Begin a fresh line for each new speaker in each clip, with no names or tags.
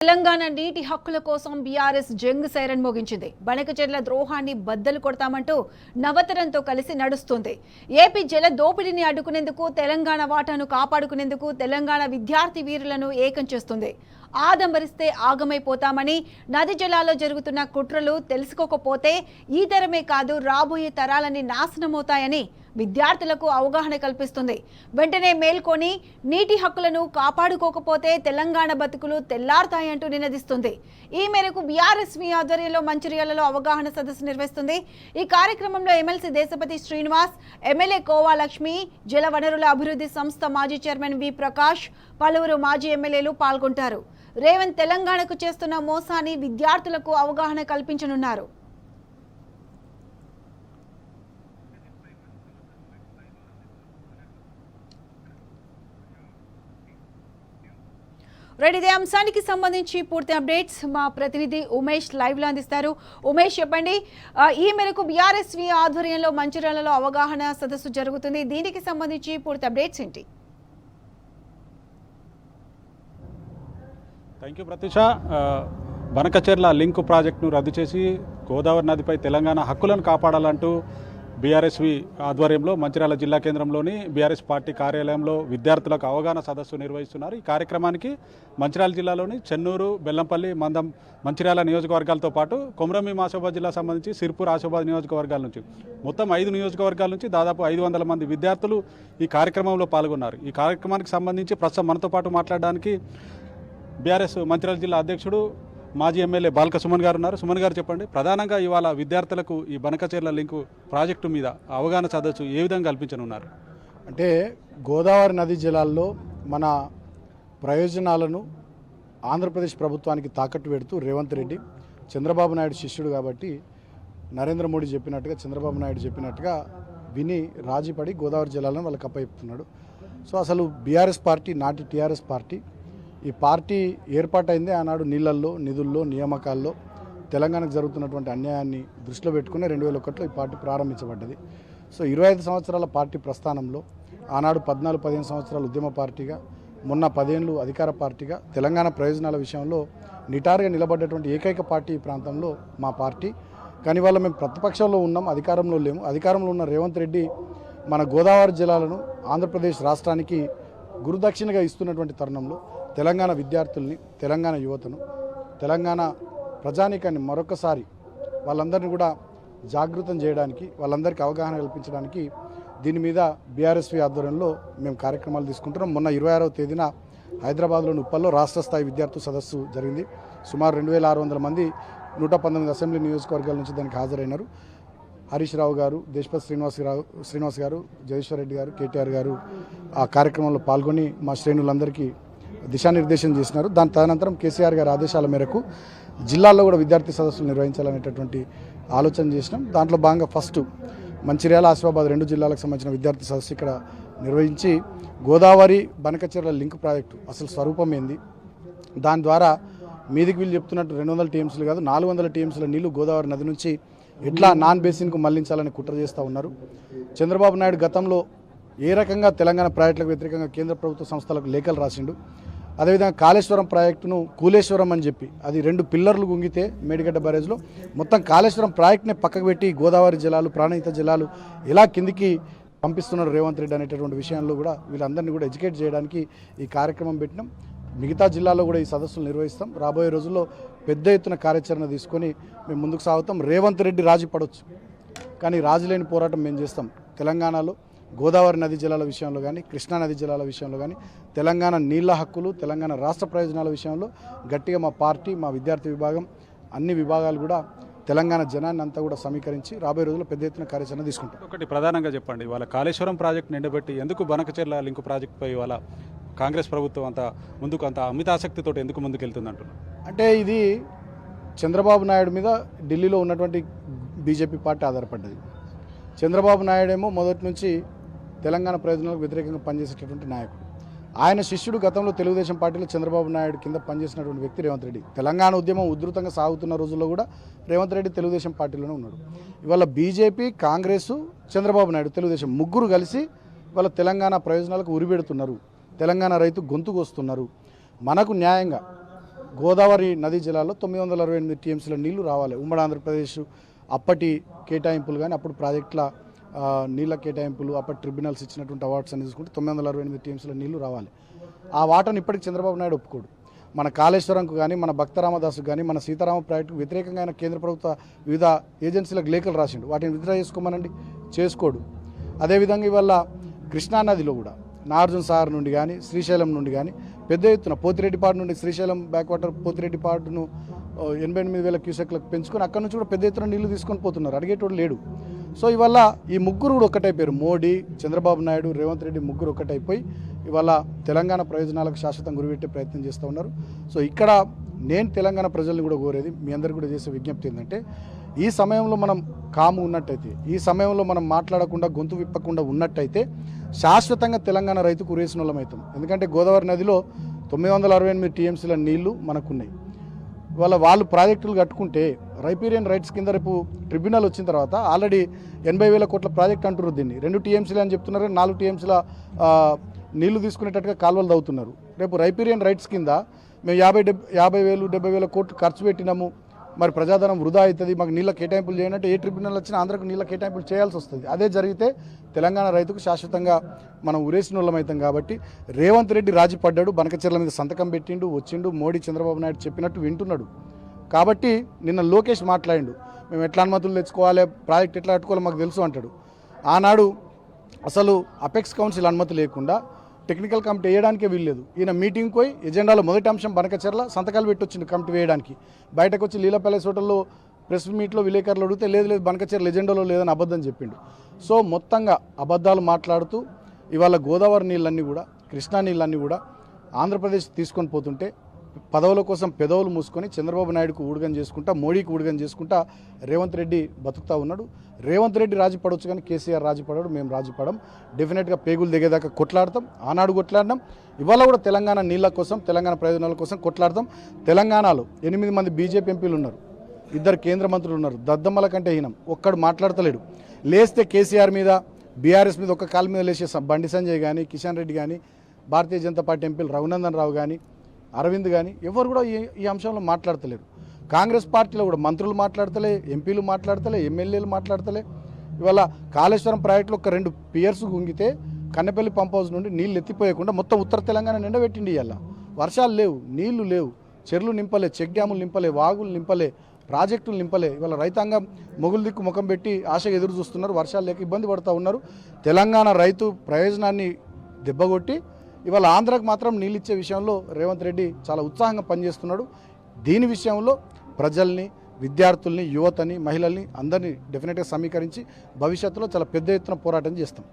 తెలంగాణ నీటి హక్కుల కోసం బీఆర్ఎస్ జంగ్ సైరన్ మోగించింది. బనకచెర్ల ద్రోహాన్ని బద్దలు కొడతామంటూ నవతరంతో కలిసి నడుస్తుంది. ఏపీ జల దోపిడీని అడ్డుకునేందుకు, తెలంగాణ వాటాను కాపాడుకునేందుకు తెలంగాణ విద్యార్థి వీరులను ఏకం చేస్తుంది. ఆదంబరిస్తే ఆగమైపోతామని, నది జలాల్లో జరుగుతున్న కుట్రలు తెలుసుకోకపోతే ఈ తరమే కాదు రాబోయే తరాలని నాశనమవుతాయని విద్యార్థులకు అవగాహన కల్పిస్తుంది. వెంటనే మేల్కొని నీటి హక్కులను కాపాడుకోకపోతే తెలంగాణ బతుకులు తెల్లారుతాయంటూ నినదిస్తుంది. ఈ మేరకు బీఆర్ఎస్వి ఆధ్వర్యంలో మంచిర్యాలలో అవగాహన సదస్సు నిర్వహిస్తుంది. ఈ కార్యక్రమంలో ఎమ్మెల్సీ దేశపతి శ్రీనివాస్, ఎమ్మెల్యే కోవా లక్ష్మి, జల వనరుల అభివృద్ధి సంస్థ మాజీ చైర్మన్ వి ప్రకాష్, పలువురు మాజీ ఎమ్మెల్యేలు పాల్గొంటారు. రేవంత్ తెలంగాణకు చేస్తున్న మోసాన్ని విద్యార్థులకు అవగాహన కల్పించనున్నారు. ఇదే అంశానికి సంబంధించి పూర్తి అప్డేట్స్ మా ప్రతినిధి ఉమేష్ లైవ్ లో అందిస్తారు. ఉమేష్, చెప్పండి, ఈ మేరకు బీఆర్ఎస్వి ఆధ్వర్యంలో మంచిర్యాలలో అవగాహన సదస్సు జరుగుతుంది. దీనికి సంబంధించి పూర్తి అప్డేట్స్ ఏంటి?
Thank you Pratyusha. Banakacherla link ప్రాజెక్టును రద్దు చేసి గోదావరి నదిపై తెలంగాణ హక్కులను కాపాడాలంటూ బీఆర్ఎస్వి ఆధ్వర్యంలో మంచిర్యాల జిల్లా కేంద్రంలోని బీఆర్ఎస్ పార్టీ కార్యాలయంలో విద్యార్థులకు అవగాహన సదస్సు నిర్వహిస్తున్నారు. ఈ కార్యక్రమానికి మంచిర్యాల జిల్లాలోని చెన్నూరు, బెల్లంపల్లి, మందం, మంచిర్యాల నియోజకవర్గాలతో పాటు కొమరంభీం ఆసిఫాబాద్ జిల్లా సంబంధించి సిర్పూర్, ఆసిఫాబాద్ నియోజకవర్గాల నుంచి మొత్తం 5 నియోజకవర్గాల నుంచి దాదాపు 500 మంది విద్యార్థులు ఈ కార్యక్రమంలో పాల్గొన్నారు. ఈ కార్యక్రమానికి సంబంధించి ప్రస్తుతం మనతో పాటు మాట్లాడడానికి బీఆర్ఎస్ మంచిర్యాల జిల్లా అధ్యక్షుడు, మాజీ ఎమ్మెల్యే బాల్క సుమన్ గారు ఉన్నారు. సుమన్ గారు, చెప్పండి, ప్రధానంగా ఇవాళ విద్యార్థులకు ఈ బనకచెర్ల లింకు ప్రాజెక్టు మీద అవగాహన సదస్సు ఏ విధంగా కల్పించనున్నారు?
అంటే గోదావరి నది జలాల్లో మన ప్రయోజనాలను ఆంధ్రప్రదేశ్ ప్రభుత్వానికి తాకట్టు పెడుతూ రేవంత్ రెడ్డి చంద్రబాబు నాయుడు శిష్యుడు కాబట్టి నరేంద్ర మోడీ చెప్పినట్టుగా, చంద్రబాబు నాయుడు చెప్పినట్టుగా విని రాజీపడి గోదావరి జలాలను వాళ్ళకి అప్పచెప్తున్నాడు. సో అసలు బీఆర్ఎస్ పార్టీ నాటి టీఆర్ఎస్ పార్టీ, ఈ పార్టీ ఏర్పాటైందే ఆనాడు నీళ్లల్లో, నిధుల్లో, నియామకాల్లో తెలంగాణకు జరుగుతున్నటువంటి అన్యాయాన్ని దృష్టిలో పెట్టుకుని 2001లో ఈ పార్టీ ప్రారంభించబడ్డది. సో 25 సంవత్సరాల పార్టీ ప్రస్థానంలో ఆనాడు 14-15 సంవత్సరాల ఉద్యమ పార్టీగా, మొన్న 10 ఏళ్ళు అధికార పార్టీగా తెలంగాణ ప్రయోజనాల విషయంలో నిటారుగా నిలబడ్డటువంటి ఏకైక పార్టీ ఈ ప్రాంతంలో మా పార్టీ. కానీ వాళ్ళ మేము ప్రతిపక్షంలో ఉన్నాం, అధికారంలో లేము. అధికారంలో ఉన్న రేవంత్ రెడ్డి మన గోదావరి జలాలను ఆంధ్రప్రదేశ్ రాష్ట్రానికి గురుదక్షిణగా ఇస్తున్నటువంటి తరుణంలో తెలంగాణ విద్యార్థుల్ని, తెలంగాణ యువతను, తెలంగాణ ప్రజానీకాన్ని మరొకసారి వాళ్ళందరినీ కూడా జాగృతం చేయడానికి, వాళ్ళందరికీ అవగాహన కల్పించడానికి దీని మీద బీఆర్ఎస్వి ఆధ్వర్యంలో మేము కార్యక్రమాలు తీసుకుంటున్నాం. మొన్న 26వ తేదీన హైదరాబాద్లోని ఉప్పల్లో రాష్ట్ర స్థాయి విద్యార్థి సదస్సు జరిగింది. సుమారు 2600 మంది 119 అసెంబ్లీ నియోజకవర్గాల నుంచి దానికి హాజరైనారు. హరీష్ రావు గారు, దేశపతి శ్రీనివాస్ గారు, జగదీశ్వర్ రెడ్డి గారు, కేటీఆర్ గారు ఆ కార్యక్రమంలో పాల్గొని మా శ్రేణులందరికీ దిశానిర్దేశం చేసినారు. దాని తదనంతరం కేసీఆర్ గారి ఆదేశాల మేరకు జిల్లాల్లో కూడా విద్యార్థి సదస్సులు నిర్వహించాలనేటటువంటి ఆలోచన చేసినాం. దాంట్లో భాగంగా ఫస్ట్ మంచిర్యాల, ఆసిఫాబాద్ 2 జిల్లాలకు సంబంధించిన విద్యార్థి సదస్సు ఇక్కడ నిర్వహించి గోదావరి బనకచెర్ల లింక్ ప్రాజెక్టు అసలు స్వరూపం ఏంది, దాని ద్వారా మీదికి వీళ్ళు చెప్తున్నట్టు 200 టీఎంసీలు కాదు 400 టీఎంసీల నీళ్లు గోదావరి నది నుంచి ఎట్లా నాన్ బేసిన్కు మళ్లించాలని కుట్ర చేస్తూ ఉన్నారు. చంద్రబాబు నాయుడు గతంలో ఏ రకంగా తెలంగాణ ప్రాజెక్టులకు వ్యతిరేకంగా కేంద్ర ప్రభుత్వ సంస్థలకు లేఖలు రాసిండు. అదేవిధంగా కాళేశ్వరం ప్రాజెక్టును కూలేశ్వరం అని చెప్పి అది 2 పిల్లర్లు గుంగితే మేడిగడ్డ బ్యారేజ్లో మొత్తం కాళేశ్వరం ప్రాజెక్టునే పక్కకు పెట్టి గోదావరి జలాలు, ప్రాణహిత జలాలు ఎలా కిందికి పంపిస్తున్నారు రేవంత్ రెడ్డి అనేటటువంటి విషయంలో కూడా వీళ్ళందరినీ కూడా ఎడ్యుకేట్ చేయడానికి ఈ కార్యక్రమం పెట్టినాం. మిగతా జిల్లాల్లో కూడా ఈ సదస్సులు నిర్వహిస్తాం. రాబోయే రోజుల్లో పెద్ద ఎత్తున కార్యాచరణ తీసుకొని మేము ముందుకు సాగుతాం. రేవంత్ రెడ్డి రాజీ పడవచ్చు, కానీ రాజీ లేని పోరాటం మేము చేస్తాం. తెలంగాణలో గోదావరి నది జలాల విషయంలో కానీ, కృష్ణా నది జలాల విషయంలో కానీ, తెలంగాణ నీళ్ల హక్కులు, తెలంగాణ రాష్ట్ర ప్రయోజనాల విషయంలో గట్టిగా మా పార్టీ, మా విద్యార్థి విభాగం, అన్ని విభాగాలు కూడా తెలంగాణ జనాన్ని అంతా కూడా సమీకరించి రాబోయే రోజుల్లో పెద్ద ఎత్తున కార్యాచరణ తీసుకుంటాం.
ఒకటి ప్రధానంగా చెప్పండి, ఇవాళ కాళేశ్వరం ప్రాజెక్టు నిండబెట్టి ఎందుకు బనకచెర్ల లింకు ప్రాజెక్టుపై ఇవాళ కాంగ్రెస్ ప్రభుత్వం అంత అమితాసక్తితో ఎందుకు ముందుకెళ్తుందంటున్నారు?
అంటే ఇది చంద్రబాబు నాయుడు మీద ఢిల్లీలో ఉన్నటువంటి బీజేపీ పార్టీ ఆధారపడ్డది. చంద్రబాబు నాయుడు ఏమో మొదటి నుంచి తెలంగాణ ప్రయోజనాలకు వ్యతిరేకంగా పనిచేసేటటువంటి నాయకుడు. ఆయన శిష్యుడు గతంలో తెలుగుదేశం పార్టీలో చంద్రబాబు నాయుడు కింద పనిచేసినటువంటి వ్యక్తి రేవంత్ రెడ్డి. తెలంగాణ ఉద్యమం ఉధృతంగా సాగుతున్న రోజుల్లో కూడా రేవంత్ రెడ్డి తెలుగుదేశం పార్టీలోనే ఉన్నాడు. ఇవాళ బీజేపీ, కాంగ్రెస్, చంద్రబాబు నాయుడు, తెలుగుదేశం ముగ్గురు కలిసి ఇవాళ తెలంగాణ ప్రయోజనాలకు ఉరిపెడుతున్నారు. తెలంగాణ రైతు గొంతుకు వస్తున్నారు. మనకు న్యాయంగా గోదావరి నదీ జలాల్లో 968 టీఎంసీల నీళ్లు రావాలి. ఉమ్మడి ఆంధ్రప్రదేశ్ అప్పటి కేటాయింపులు కానీ అప్పుడు ప్రాజెక్టుల నీళ్ళ కేటాయింపులు అప్పటి ట్రిబ్యునల్స్ ఇచ్చినటువంటి అవార్డ్స్ అని చూసుకుంటే 968 టీఎంసీల నీళ్లు రావాలి. ఆ వాటను ఇప్పటికి చంద్రబాబు నాయుడు ఒప్పుకోడు. మన కాళేశ్వరంకు కానీ మన భక్తరామదాసు కానీ మన సీతారామ ప్రాజెక్టుకు వ్యతిరేకంగా ఆయన కేంద్ర ప్రభుత్వ వివిధ ఏజెన్సీలకు లేఖలు రాసిండు. వాటిని విత్డ్రా చేసుకోమనండి, చేసుకోడు. అదేవిధంగా ఇవాళ కృష్ణానదిలో కూడా నాగార్జున సాగర్ నుండి కానీ శ్రీశైలం నుండి కానీ పెద్ద ఎత్తున పోతిరెడ్డిపాడు నుండి శ్రీశైలం బ్యాక్ వాటర్ పోతిరెడ్డిపాడును 88,000 క్యూసెక్లకు పెంచుకొని అక్కడ నుంచి కూడా పెద్ద ఎత్తున నీళ్లు తీసుకొని పోతున్నారు. అడిగేటోడు లేడు. సో ఇవాళ ఈ ముగ్గురు కూడా ఒక్కటైపోయారు. మోడీ, చంద్రబాబు నాయుడు, రేవంత్ రెడ్డి ముగ్గురు ఒక్కటైపోయి ఇవాళ తెలంగాణ ప్రయోజనాలకు శాశ్వతం గురిపెట్టే ప్రయత్నం చేస్తూ ఉన్నారు. సో ఇక్కడ నేను తెలంగాణ ప్రజల్ని కూడా కోరేది, మీ అందరికీ కూడా చేసే విజ్ఞప్తి ఏంటంటే ఈ సమయంలో మనం కాము ఉన్నట్టయితే, ఈ సమయంలో మనం మాట్లాడకుండా గొంతు విప్పకుండా ఉన్నట్టయితే శాశ్వతంగా తెలంగాణ రైతుకు ఉరేసిన వాళ్ళం అవుతాం. ఎందుకంటే గోదావరి నదిలో 968 టీఎంసీల నీళ్లు మనకున్నాయి. ఇవాళ వాళ్ళు ప్రాజెక్టులు కట్టుకుంటే రైపీరియన్ రైట్స్ కింద రేపు ట్రిబ్యునల్ వచ్చిన తర్వాత ఆల్రెడీ 80,000 కోట్ల ప్రాజెక్ట్ అంటున్నారు. దీన్ని 2 టీఎంసీలు అని చెప్తున్నారు, 4 టీఎంసీల నీళ్లు తీసుకునేటట్టుగా కాలువలు తవ్వుతున్నారు. రేపు రైపీరియన్ రైట్స్ కింద మేము 50,000 70,000 కోట్లు ఖర్చు పెట్టినాము, మరి ప్రజాధనం వృధా అవుతుంది, మాకు నీళ్ళ కేటాయింపులు చేయాలంటే ఏ ట్రిబ్యునల్ వచ్చినా ఆంధ్రకు నీళ్ళ కేటాయింపులు చేయాల్సి వస్తుంది. అదే జరిగితే తెలంగాణ రైతుకు శాశ్వతంగా మనం ఉరేసిన వాళ్ళం అవుతాం. కాబట్టి రేవంత్ రెడ్డి రాజీ పడ్డాడు, బనకచెర్ల మీద సంతకం పెట్టిండు, వచ్చిండు, మోడీ చంద్రబాబు నాయుడు చెప్పినట్టు వింటున్నాడు. కాబట్టి నిన్న లోకేష్ మాట్లాడిండు, మేము ఎట్లా అనుమతులు తెచ్చుకోవాలి, ప్రాజెక్ట్ ఎట్లా కట్టుకోవాలో మాకు తెలుసు అంటాడు. ఆనాడు అసలు అపెక్స్ కౌన్సిల్ అనుమతి లేకుండా టెక్నికల్ కమిటీ వేయడానికే వీల్లేదు. ఈయన మీటింగ్కి పోయి ఎజెండాలో మొదటి అంశం బనకచెర్ల సంతకాలు పెట్టొచ్చింది కమిటీ వేయడానికి. బయటకు వచ్చి లీలా ప్యాలెస్ హోటల్లో ప్రెస్ మీట్లో విలేకరులు అడిగితే లేదు బనకచెర్ల ఎజెండాలో లేదని అబద్ధం చెప్పిండు. సో మొత్తంగా అబద్ధాలు మాట్లాడుతూ ఇవాళ గోదావరి నీళ్ళన్నీ కూడా, కృష్ణా నీళ్ళన్నీ కూడా ఆంధ్రప్రదేశ్ తీసుకొని పోతుంటే పదవుల కోసం పెదవులు మూసుకొని చంద్రబాబు నాయుడుకు ఊడిగం చేసుకుంటా, మోడీకి ఊడిగం చేసుకుంటా రేవంత్ రెడ్డి బతుకుతూ ఉన్నాడు. రేవంత్ రెడ్డి రాజీ పడవచ్చు కానీ కేసీఆర్ రాజీ పడాడు, మేము రాజీ పడం. డెఫినెట్గా పేగులు దిగేదాకా కొట్లాడతాం. ఆనాడు కొట్లాడినాం, ఇవాళ కూడా తెలంగాణ నీళ్ళ కోసం, తెలంగాణ ప్రయోజనాల కోసం కొట్లాడతాం. తెలంగాణలో 8 మంది బీజేపీ ఎంపీలు ఉన్నారు, 2 కేంద్ర మంత్రులు ఉన్నారు. దద్దమ్మల కంటే హీనం, ఒక్కడు మాట్లాడతలేడు. లేస్తే కేసీఆర్ మీద, బీఆర్ఎస్ మీద ఒక్క కాలు మీద లేచే బండి సంజయ్ కానీ, కిషన్ రెడ్డి కానీ, భారతీయ జనతా పార్టీ ఎంపీలు రఘునందన్ రావు కానీ, అరవింద్ కానీ ఎవరు కూడా ఈ అంశంలో మాట్లాడతలేరు. కాంగ్రెస్ పార్టీలో కూడా మంత్రులు మాట్లాడతలే, ఎంపీలు మాట్లాడతలే, ఎమ్మెల్యేలు మాట్లాడతలే. ఇవాళ కాళేశ్వరం ప్రాజెక్టులో ఒక 2 పియర్స్ గుంగితే కన్నెపల్లి పంప్ హౌస్ నుండి నీళ్ళు ఎత్తిపోయకుండా మొత్తం ఉత్తర తెలంగాణ నిండబెట్టిండి. ఇవాళ వర్షాలు లేవు, నీళ్లు లేవు, చెర్లు నింపలే, చెక్ డ్యాములు నింపలే, వాగులు నింపలే, ప్రాజెక్టులు నింపలే. ఇవాళ రైతాంగం మొగులు దిక్కు ముఖం పెట్టి ఆశగా ఎదురు చూస్తున్నారు. వర్షాలు లేక ఇబ్బంది పడుతూ ఉన్నారు. తెలంగాణ రైతు ప్రయోజనాన్ని దెబ్బగొట్టి ఇవాళ ఆంధ్రాకు మాత్రం నీళ్ళు ఇచ్చే విషయంలో రేవంత్ రెడ్డి చాలా ఉత్సాహంగా పనిచేస్తున్నాడు. దీని విషయంలో ప్రజల్ని, విద్యార్థుల్ని, యువతని, మహిళల్ని అందరినీ డెఫినెట్గా సమీకరించి భవిష్యత్తులో చాలా పెద్ద ఎత్తున పోరాటం చేస్తాం.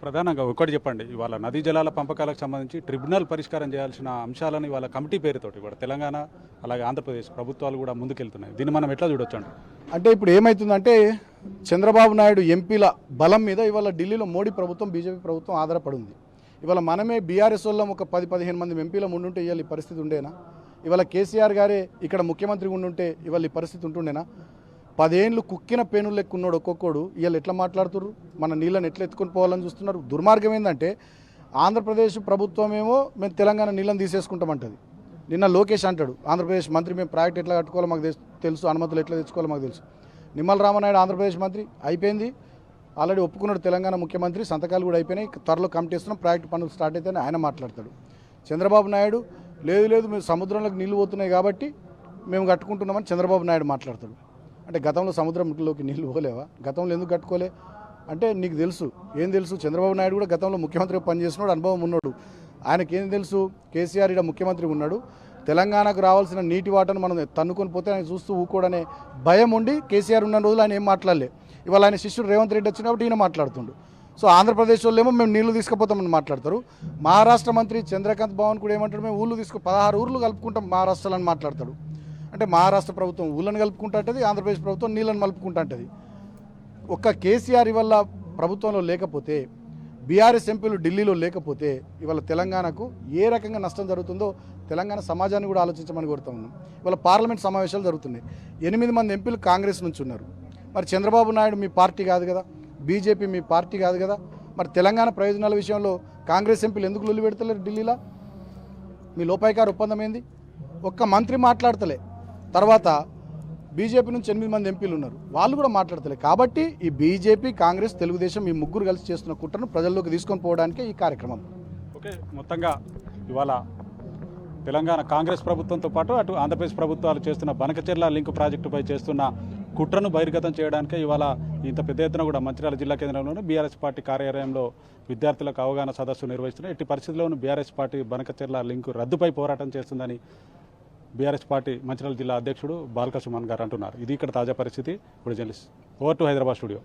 ప్రధానంగా ఒకటి చెప్పండి, ఇవాళ నదీ జలాల పంపకాలకు సంబంధించి ట్రిబ్యునల్ పరిష్కారం చేయాల్సిన అంశాలను ఇవాళ కమిటీ పేరుతోటి ఇవాళ తెలంగాణ అలాగే ఆంధ్రప్రదేశ్ ప్రభుత్వాలు కూడా ముందుకెళ్తున్నాయి. దీన్ని మనం ఎట్లా చూడొచ్చు
అంటే ఇప్పుడు ఏమవుతుందంటే చంద్రబాబు నాయుడు ఎంపీల బలం మీద ఇవాళ ఢిల్లీలో మోడీ ప్రభుత్వం, బీజేపీ ప్రభుత్వం ఆధారపడి ఉంది. ఇవాళ మనమే బీఆర్ఎస్ వాళ్ళం ఒక 10-15 మంది ఎంపీల ముందుంటే ఇవాళ ఈ పరిస్థితి ఉండేనా? ఇవాళ కేసీఆర్ గారే ఇక్కడ ముఖ్యమంత్రి ఉండుంటే ఇవాళ ఈ పరిస్థితి ఉంటుండేనా? 10 ఏళ్ళు కుక్కిన పేనులు లెక్కున్నాడు ఒక్కొక్కడు. ఇవాళ ఎట్లా మాట్లాడుతున్నారు, మన నీళ్ళని ఎట్లా ఎత్తుకొని పోవాలని చూస్తున్నారు. దుర్మార్గం ఏంటంటే ఆంధ్రప్రదేశ్ ప్రభుత్వం ఏమో మేము తెలంగాణ నీళ్ళని తీసేసుకుంటామంటది. నిన్న లోకేష్ అంటాడు, ఆంధ్రప్రదేశ్ మంత్రి మేము ప్రాజెక్ట్ ఎట్లా కట్టుకోవాలో మాకు తెలుసు, అనుమతులు ఎట్లా తెచ్చుకోవాలో మాకు తెలుసు. నిమ్మల రామనాయుడు ఆంధ్రప్రదేశ్ మంత్రి అయిపోయింది, ఆల్రెడీ ఒప్పుకున్నాడు తెలంగాణ ముఖ్యమంత్రి, సంతకాలు కూడా అయిపోయినాయి, త్వరలో కమిటీ ఇస్తున్నాం, ప్రాజెక్ట్ పనులు స్టార్ట్ అయితే ఆయన మాట్లాడతాడు. చంద్రబాబు నాయుడు లేదు మేము సముద్రంలోకి నీళ్లు పోతున్నాయి కాబట్టి మేము కట్టుకుంటున్నామని చంద్రబాబు నాయుడు మాట్లాడతాడు. అంటే గతంలో సముద్రంలోకి నీళ్లు పోలేవా? గతంలో ఎందుకు కట్టుకోలే అంటే నీకు తెలుసు, ఏం తెలుసు? చంద్రబాబు నాయుడు కూడా గతంలో ముఖ్యమంత్రిగా పనిచేసినాడు, అనుభవం ఉన్నాడు. ఆయనకేం తెలుసు? కేసీఆర్ ఇక్కడ ముఖ్యమంత్రి ఉన్నాడు, తెలంగాణకు రావాల్సిన నీటి వాటను మనం తన్నుకొని పోతే ఆయన చూస్తూ ఊకోడనే భయం ఉండి కేసీఆర్ ఉన్న రోజులు ఆయన ఏం మాట్లాడలే. ఇవాళ ఆయన శిష్యుడు రేవంత్ రెడ్డి వచ్చినప్పుడు ఈయన మాట్లాడుతుండు. సో ఆంధ్రప్రదేశ్ వాళ్ళు ఏమో మేము నీళ్లు తీసుకుపోతామని మాట్లాడతారు. మహారాష్ట్ర మంత్రి చంద్రకాంత్ భవన్ కూడా ఏమంటాడు, మేము ఊళ్ళు 16 ఊర్లు కలుపుకుంటాం మహారాష్ట్రలో అని మాట్లాడతాడు. అంటే మహారాష్ట్ర ప్రభుత్వం ఊళ్ళని కలుపుకుంటుంటుంది, ఆంధ్రప్రదేశ్ ప్రభుత్వం నీళ్ళని మలుపుకుంటుంటుంది. ఒక్క కేసీఆర్ ఇవాళ ప్రభుత్వంలో లేకపోతే, బీఆర్ఎస్ ఎంపీలు ఢిల్లీలో లేకపోతే ఇవాళ తెలంగాణకు ఏ రకంగా నష్టం జరుగుతుందో తెలంగాణ సమాజాన్ని కూడా ఆలోచించమని కోరుతా ఉన్నాం. ఇవాళ పార్లమెంట్ సమావేశాలు జరుగుతున్నాయి, 8 మంది ఎంపీలు కాంగ్రెస్ నుంచి ఉన్నారు. మరి చంద్రబాబు నాయుడు మీ పార్టీ కాదు కదా, బీజేపీ మీ పార్టీ కాదు కదా, మరి తెలంగాణ ప్రయోజనాల విషయంలో కాంగ్రెస్ ఎంపీలు ఎందుకు లొల్లి పెడతలేరు ఢిల్లీలో? మీ లోపాయికారు ఒప్పందం ఏంది? ఒక్క మంత్రి మాట్లాడతలే. తర్వాత బీజేపీ నుంచి 8 మంది ఎంపీలు ఉన్నారు, వాళ్ళు కూడా మాట్లాడతలే. కాబట్టి ఈ బీజేపీ, కాంగ్రెస్, తెలుగుదేశం ఈ ముగ్గురు కలిసి చేస్తున్న కుట్రను ప్రజల్లోకి తీసుకొని పోవడానికే ఈ కార్యక్రమం.
ఓకే, మొత్తంగా ఇవాళ తెలంగాణ కాంగ్రెస్ ప్రభుత్వంతో పాటు అటు ఆంధ్రప్రదేశ్ ప్రభుత్వాలు చేస్తున్న బనకచెర్ల లింక్ ప్రాజెక్టుపై చేస్తున్న కుట్రను బహిర్గతం చేయడానికే ఇవాళ ఇంత పెద్ద ఎత్తున కూడా మంచిర్యాల జిల్లా కేంద్రంలోని బీఆర్ఎస్ పార్టీ కార్యాలయంలో విద్యార్థులకు అవగాహన సదస్సు నిర్వహిస్తున్నారు. ఎట్టి పరిస్థితుల్లోనూ బీఆర్ఎస్ పార్టీ బనకచెర్ల లింకు రద్దుపై పోరాటం చేస్తుందని బీఆర్ఎస్ పార్టీ మంచిర్యాల జిల్లా అధ్యక్షుడు బాల్క సుమన్ గారు అంటున్నారు. ఇది ఇక్కడ తాజా పరిస్థితి. ఇప్పుడు journalist over to Hyderabad studio.